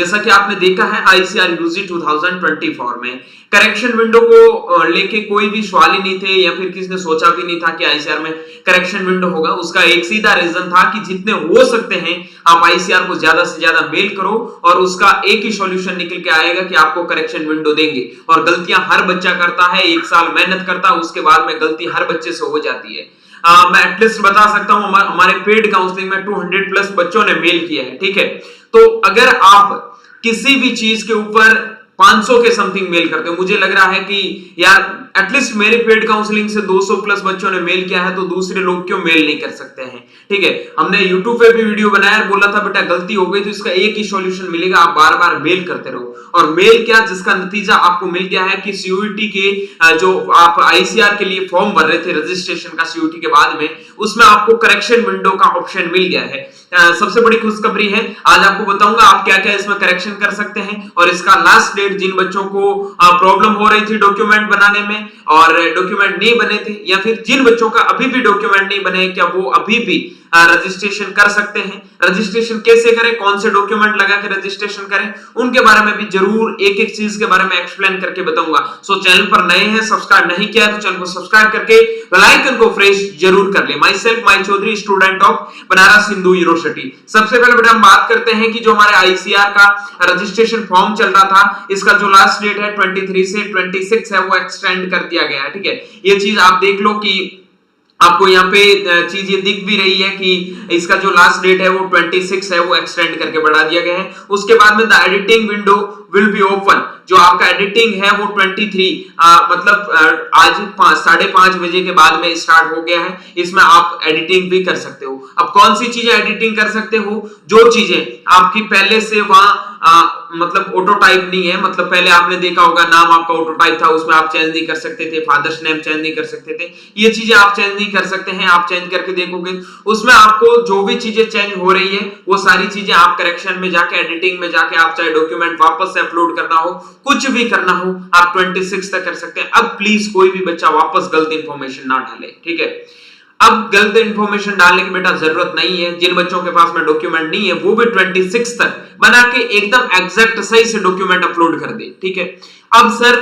जैसा कि आपने देखा है आईसीआर यूजी 2024 में करेक्शन विंडो को लेके कोई भी सवाल ही नहीं थे या फिर किसी ने सोचा भी नहीं था कि आईसीआर में करेक्शन विंडो होगा। उसका एक सीधा रीजन था कि जितने हो सकते हैं आप आईसीआर को ज्यादा से ज्यादा मेल करो और उसका एक ही सॉल्यूशन निकल के आएगा कि आपको करेक्शन विंडो देंगे। और गलतियां हर बच्चा करता है, एक साल मेहनत करता है, उसके बाद में गलती हर बच्चे से हो जाती है। मैं एटलीस्ट बता सकता हूं हमारे पेड काउंसलिंग में 200 प्लस बच्चों ने मेल किया है, ठीक है। तो अगर आप किसी भी चीज के ऊपर 500 के समथिंग मेल करते हो, मुझे लग रहा है कि यार एटलीस्ट मेरे पेड काउंसलिंग से 200 प्लस बच्चों ने मेल किया है, तो दूसरे लोग क्यों मेल नहीं कर सकते हैं, ठीक है। हमने YouTube पे भी वीडियो बनाया, बोला था बेटा गलती हो गई तो इसका एक ही सॉल्यूशन मिलेगा, आप बार बार मेल करते रहो। और मेल क्या, जिसका नतीजा आपको मिल गया है कि सीयूईटी के जो आप आईसीआर के लिए फॉर्म भर रहे थे रजिस्ट्रेशन का सीयूईटी के बाद में, उसमें आपको करेक्शन विंडो का ऑप्शन मिल गया है। सबसे बड़ी खुशखबरी है, आज आपको बताऊंगा आप क्या क्या इसमें करेक्शन कर सकते हैं और इसका लास्ट डेट जिन बच्चों को प्रॉब्लम हो रही थी डॉक्यूमेंट बनाने में और डॉक्यूमेंट नहीं बने थे, या फिर जिन बच्चों का अभी भी डॉक्यूमेंट नहीं बने, क्या वो अभी भी रजिस्ट्रेशन कर सकते हैं, रजिस्ट्रेशन कैसे करें, कौन से डॉक्यूमेंट लगा के रजिस्ट्रेशन करें, उनके बारे में भी जरूर एक एक चीज के बारे में एक्सप्लेन करके बताऊंगा। सो चैनल पर नए हैं, सब्सक्राइब नहीं किया तो चैनल को सब्सक्राइब करके बेल आइकन को प्रेस जरूर कर ले। Myself Mai Chaudhary, student of Banaras Hindu university. सबसे पहले बेटा हम बात करते हैं कि जो हमारे आईसीआर का रजिस्ट्रेशन फॉर्म चल रहा था, इसका जो लास्ट डेट है 23 से 26 है, वो एक्सटेंड कर दिया गया है, ठीक है। ये चीज आप देख लो कि आपको यहाँ पे चीज ये दिख भी रही है कि इसका जो लास्ट डेट है वो 26 है, वो एक्सटेंड करके बढ़ा दिया गया है। उसके बाद में the editing window will be open, जो आपका एडिटिंग है वो 23 मतलब आज 5:30 बजे के बाद में स्टार्ट हो गया है। इसमें आप एडिटिंग भी कर सकते हो। अब कौन सी चीजें एडिटिंग कर सकते हो, जो चीजें आपकी पहले से वहां मतलब ऑटो टाइप नहीं है, मतलब पहले आपने देखा होगा नाम आपका ऑटो टाइप था, उसमें आप चेंज नहीं कर सकते थे, फादर्स नेम चेंज नहीं कर सकते थे, ये चीजें आप चेंज नहीं कर सकते हैं। आप चेंज करके देखोगे उसमें आपको जो भी चीजें चेंज हो रही है वो सारी चीजें आप करेक्शन में जाके, एडिटिंग में जाके, आप चाहे डॉक्यूमेंट वापस से अपलोड करना हो, कुछ भी करना हो, आप 26 तक कर सकते हैं। अब प्लीज कोई भी बच्चा वापस गलत इंफॉर्मेशन ना डाले, ठीक है। अब गलत इंफॉर्मेशन डालने की बेटा जरूरत नहीं है। जिन बच्चों के पास में डॉक्यूमेंट नहीं है वो भी 26 तक बना के एकदम एग्जैक्ट सही से डॉक्यूमेंट अपलोड कर दे, ठीक है। अब सर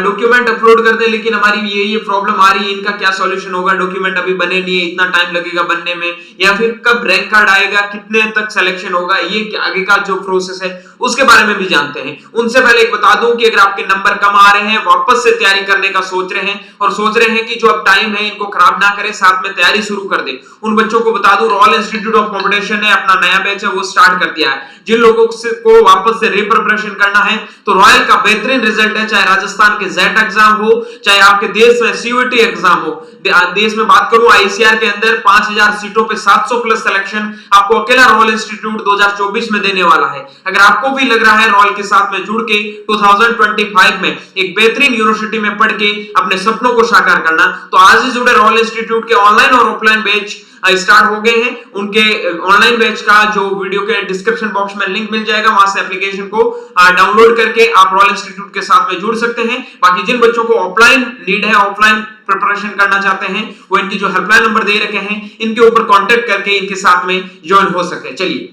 डॉक्यूमेंट अपलोड कर दे, लेकिन हमारी ये प्रॉब्लम आ रही है, इनका क्या सॉल्यूशन होगा, डॉक्यूमेंट अभी बने नहीं है, इतना टाइम लगेगा बनने में, या फिर कब रैंक कार्ड आएगा, कितने तक सिलेक्शन होगा, ये आगे का जो प्रोसेस है उसके बारे में भी जानते हैं। उनसे पहले एक बता दूं कि अगर आपके नंबर कम आ रहे हैं, वापस से तैयारी करने का सोच रहे हैं और सोच रहे हैं कि जो अब टाइम है इनको खराब ना करें, साथ में तैयारी शुरू कर दे, उन बच्चों को बता दूं रॉयल इंस्टीट्यूट ऑफ कॉम्पिटिशन ने अपना नया बैच है वो स्टार्ट कर दिया है। जिन लोगों को वापस से रीप्रिपरेशन करना है तो रॉयल का बेहतरीन रिजल्ट है, चाहे राजस्थान के जेट एग्जाम हो, चाहे आपके देश में सीयूईटी एग्जाम हो। देश में बात करूं आईसीआर के अंदर 5000 सीटों पे 700 प्लस सिलेक्शन आपको अकेला रॉयल इंस्टीट्यूट 2024 में देने वाला है। अगर आपको भी लग रहा है रॉयल के साथ में जुड़ के 2025 में एक बेहतरीन यूनिवर्सिटी में पढ़ के अपने सपनों को साकार करना, तो आज ही जुड़े। रॉयल इंस्टीट्यूट के ऑनलाइन और ऑफलाइन बैच स्टार्ट हो गए हैं। उनके ऑनलाइन बैच का जो वीडियो के डिस्क्रिप्शन बॉक्स में लिंक मिल जाएगा, वहां से एप्लीकेशन को डाउनलोड करके आप रॉयल इंस्टीट्यूट के साथ में जुड़ सकते हैं। बाकी जिन बच्चों को ऑफलाइन नीड है, ऑफलाइन प्रिपरेशन करना चाहते हैं, वो इनकी जो हेल्पलाइन नंबर दे रखे हैं इनके ऊपर कांटेक्ट करके इनके साथ में ज्वाइन हो सकते हैं। चलिए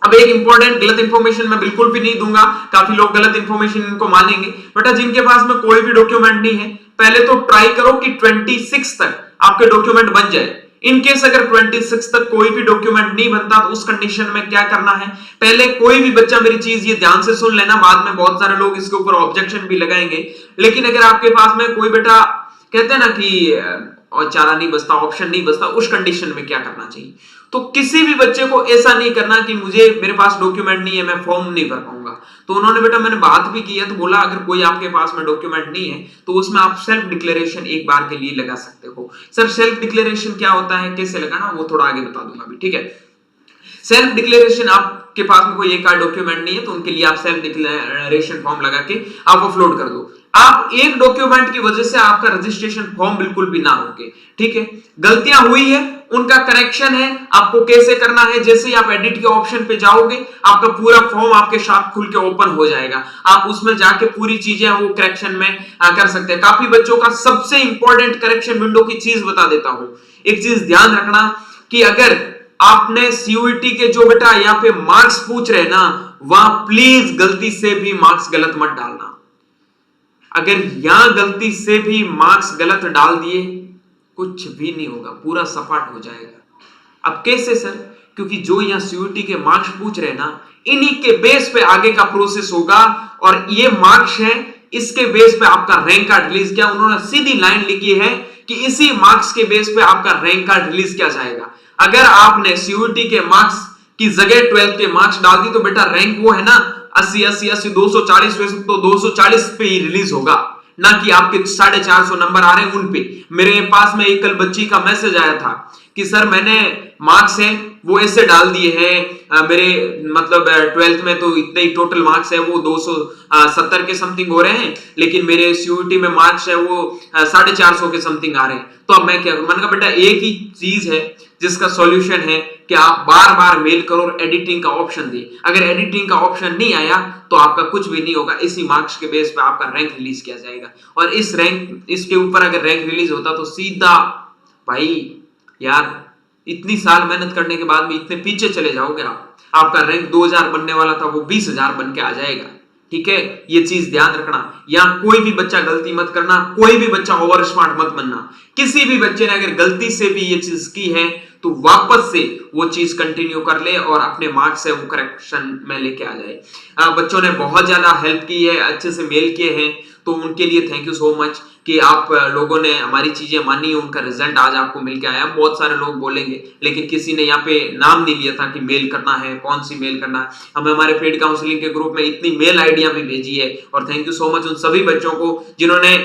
अब एक इंपॉर्टेंट, गलत इंफॉर्मेशन मैं बिल्कुल भी नहीं दूंगा, काफी लोग गलत इंफॉर्मेशन इनको मानेंगे। बेटा जिनके पास में कोई भी डॉक्यूमेंट नहीं है, पहले तो ट्राई करो कि 26 तक आपके डॉक्यूमेंट बन जाए। इन केस अगर 26 तक कोई भी डॉक्यूमेंट नहीं बनता तो उस कंडीशन में क्या करना है, पहले कोई भी बच्चा मेरी चीज ये ध्यान से सुन लेना, बाद में बहुत सारे लोग इसके ऊपर ऑब्जेक्शन भी लगाएंगे। लेकिन अगर आपके पास में कोई बेटा कहते हैं ना कि और चारा नहीं बचता, ऑप्शन नहीं बचता, उस कंडीशन में क्या करना चाहिए, तो किसी भी बच्चे को ऐसा नहीं करना कि मेरे पास डॉक्यूमेंट नहीं है, मैं फॉर्म नहीं भर पाऊंगा। तो उन्होंने बेटा मैंने बात भी की है, तो बोला अगर कोई आपके पास में डॉक्यूमेंट नहीं है तो उसमें आप सेल्फ डिक्लेरेशन एक बार के लिए लगा सकते हो। सर सेल्फ डिक्लेरेशन क्या होता है, कैसे लगाना, वो थोड़ा आगे बता दूंगा अभी, ठीक है। सेल्फ डिक्लेरेशन, आपके पास में कोई एक डॉक्यूमेंट नहीं है तो उनके लिए आप सेल्फ डिक्लेरेशन फॉर्म लगा के आप अपलोड कर दो। आप एक डॉक्यूमेंट की वजह से आपका रजिस्ट्रेशन फॉर्म बिल्कुल भी ना रोके, ठीक है। गलतियां हुई है उनका करेक्शन है, आपको कैसे करना है, जैसे ही आप एडिट के ऑप्शन पे जाओगे आपका पूरा फॉर्म आपके साथ खुल के ओपन हो जाएगा, आप उसमें जाके पूरी चीजें वो करेक्शन में कर सकते हैं। काफी बच्चों का सबसे इंपॉर्टेंट करेक्शन विंडो की चीज बता देता हूं। एक चीज ध्यान रखना कि अगर आपने सीयूईटी के जो बेटा यहाँ पे मार्क्स पूछ रहे हैं ना, वहां प्लीज गलती से भी मार्क्स गलत मत डालना। अगर यहां गलती से भी मार्क्स गलत डाल दिए, कुछ भी नहीं होगा, पूरा सपाट हो जाएगा। अब कैसे सर? क्योंकि जो यहां सीयूईटी के मार्क्स पूछ रहे हैं ना, इन्हीं के बेस पे आगे का प्रोसेस होगा, और ये मार्क्स है, इसके बेस पे आपका रैंक कार्ड रिलीज किया। उन्होंने सीधी लाइन लिखी है कि इसी मार्क्स के बेस पे आपका रैंक कार्ड रिलीज किया जाएगा। अगर आपने सीयूईटी के मार्क्स की जगह 12th के मार्क्स डाल दी, तो बेटा रैंक वो है ना 80 80 80 240 पे, तो 240 पे ही रिलीज होगा, ना कि आपके 450 नंबर आ रहे हैं उन पे। मेरे पास में एक कल बच्ची का मैसेज आया था कि सर मैंने मार्क्स है वो ऐसे डाल दिए हैं, मेरे मतलब 12th में तो इतने ही टोटल मार्क्स है वो 270 के समथिंग हो रहे हैं, लेकिन मेरे सीयूईटी में मार्क्स है वो 450 के समथिंग आ रहे हैं। तो अब मैं क्या करूं? मैंने कहा बेटा एक ही चीज है जिसका सॉल्यूशन है कि आप बार बार मेल करो और एडिटिंग का ऑप्शन दे। अगर एडिटिंग का ऑप्शन नहीं आया तो आपका कुछ भी नहीं होगा, इसी मार्क्स के बेस पे आपका रैंक रिलीज किया जाएगा। और इसके ऊपर अगर रैंक रिलीज होता तो सीधा, भाई यार इतनी साल मेहनत करने के बाद भी इतने पीछे चले जाओगे आपका रैंक 2000 बनने वाला था वो 20,000 बन के आ जाएगा। ठीक है, ये चीज ध्यान रखना। यहां कोई भी बच्चा गलती मत करना, कोई भी बच्चा ओवर स्मार्ट मत बनना। किसी भी बच्चे ने अगर गलती से भी ये चीज की है तो वापस से वो चीज कंटिन्यू कर ले और अपने मार्क्स से वो करेक्शन में लेके आ जाए। बच्चों ने बहुत ज्यादा हेल्प की है, अच्छे से मेल किए हैं, तो उनके लिए थैंक यू सो मच कि आप लोगों ने हमारी चीजें मानी, उनका रिजल्ट आज आपको मिल के आया। बहुत सारे लोग बोलेंगे, लेकिन किसी ने यहाँ पे नाम नहीं लिया था कि मेल करना है, कौन सी मेल करना है। हमें हमारे पेड काउंसलिंग के ग्रुप में इतनी मेल आइडिया भी भेजी है, और थैंक यू सो मच उन सभी बच्चों को जिन्होंने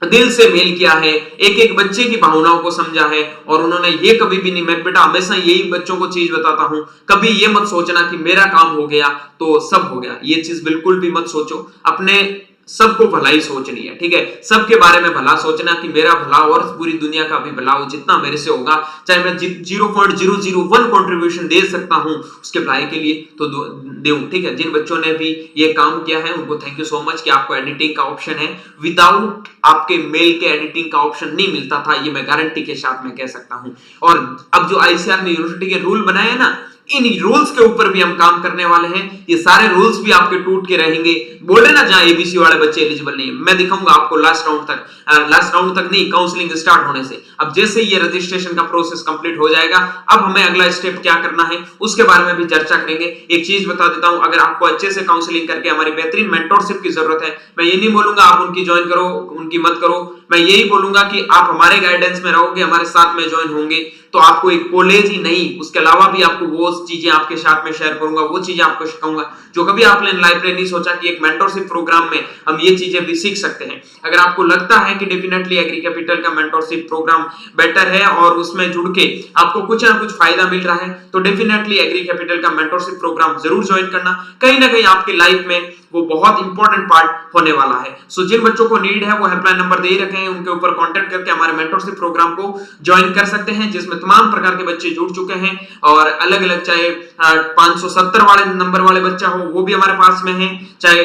दिल से मेल किया है, एक एक बच्चे की भावनाओं को समझा है, और उन्होंने ये कभी भी नहीं, मैं बेटा हमेशा यही बच्चों को चीज बताता हूं, कभी ये मत सोचना कि मेरा काम हो गया तो सब हो गया। ये चीज बिल्कुल भी मत सोचो, अपने सबको भलाई सोचनी है। ठीक है, सबके बारे में भला सोचना कि मेरा भला और पूरी दुनिया का भी भला हो, जितना मेरे से होगा, चाहे मैं 0.001 कंट्रीब्यूशन दे सकता हूं उसके भलाई के लिए तो दूं। ठीक है, जिन बच्चों ने भी ये काम किया है उनको थैंक यू सो मच कि आपको एडिटिंग का ऑप्शन है। विदाउट आपके मेल के एडिटिंग का ऑप्शन नहीं मिलता था, ये मैं गारंटी के साथ में कह सकता हूं। और अब जो आईसीआर ने यूनिवर्सिटी के रूल बनाए हैं ना, इन रूल्स के ऊपर भी हम काम करने वाले हैं। ये सारे रूल्स भी आपके टूट के रहेंगे। बोल रहे ना जहां एबीसी वाले बच्चे एलिजिबल नहीं, मैं दिखाऊंगा आपको लास्ट राउंड तक नहीं, काउंसलिंग स्टार्ट होने से। अब जैसे ये रजिस्ट्रेशन का प्रोसेस कंप्लीट हो जाएगा, अब हमें अगला स्टेप क्या करना है उसके बारे में भी चर्चा करेंगे। एक चीज बता देता हूं, अगर आपको अच्छे से काउंसलिंग करके हमारी बेहतरीन मेंटोरशिप की जरूरत है, मैं ये नहीं बोलूंगा आप उनकी ज्वाइन करो, उनकी मत करो। मैं यही बोलूंगा कि आप हमारे गाइडेंस में रहोगे, हमारे साथ में ज्वाइन होंगे, तो आपको एक कॉलेज ही नहीं, उसके अलावा भी आपको वो चीजें आपके साथ में शेयर करूंगा, वो चीजें आपको सिखाऊंगा जो कभी आपने लाइफ में नहीं सोचा कि एक मेंटोरशिप प्रोग्राम में हम ये चीजें भी सीख सकते हैं। अगर आपको लगता है कि डेफिनेटली एग्री कैपिटल का मेंटोरशिप प्रोग्राम बेटर है और उसमें जुड़ के आपको कुछ ना कुछ फायदा मिल रहा है, तो डेफिनेटली एग्री कैपिटल का मेंटोरशिप प्रोग्राम जरूर ज्वाइन करना। कहीं ना कहीं आपकी लाइफ में वो बहुत इंपॉर्टेंट पार्ट होने वाला है। सो जिन बच्चों को नीड है वो हेल्पलाइन नंबर दे ही रखे हैं, उनके ऊपर कांटेक्ट करके हमारे मेंटोरशिप प्रोग्राम को ज्वाइन कर सकते हैं, जिसमें तमाम प्रकार के बच्चे जुड़ चुके हैं, और अलग अलग चाहे 570 वाले नंबर वाले बच्चा हो वो भी हमारे पास में है, चाहे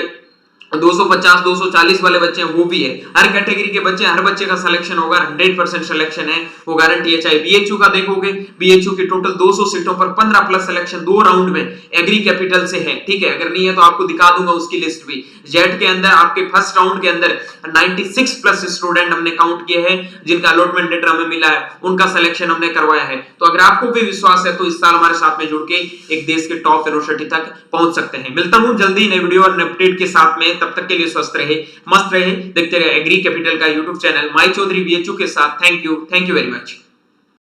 250 240 वाले बच्चे हैं वो भी है। हर कैटेगरी के बच्चे, हर बच्चे का सिलेक्शन होगा, 100% सिलेक्शन है, वो गारंटी है। चाहे बीएचयू का देखोगे, बीएचयू की टोटल 200 सीटों पर 15 प्लस सिलेक्शन 2 राउंड में एग्री कैपिटल से है। ठीक है, अगर नहीं है तो आपको दिखा दूंगा उसकी लिस्ट भी। जेट के अंदर आपके फर्स्ट राउंड के अंदर 96 प्लस स्टूडेंट हमने काउंट किए हैं जिनका अलॉटमेंट लेटर हमें मिला है, उनका सिलेक्शन हमने करवाया है। तो अगर आपको भी विश्वास है तो इस साल हमारे साथ में जुड़ के एक देश के टॉप यूनिवर्सिटी तक पहुंच सकते हैं। मिलता हूं जल्दी नई वीडियो और अपडेट के साथ में, तब तक के लिए स्वस्थ रहे, मस्त रहे, देखते रहे एग्री कैपिटल का YouTube channel Mai Chaudhary BHU के साथ। Thank you very much.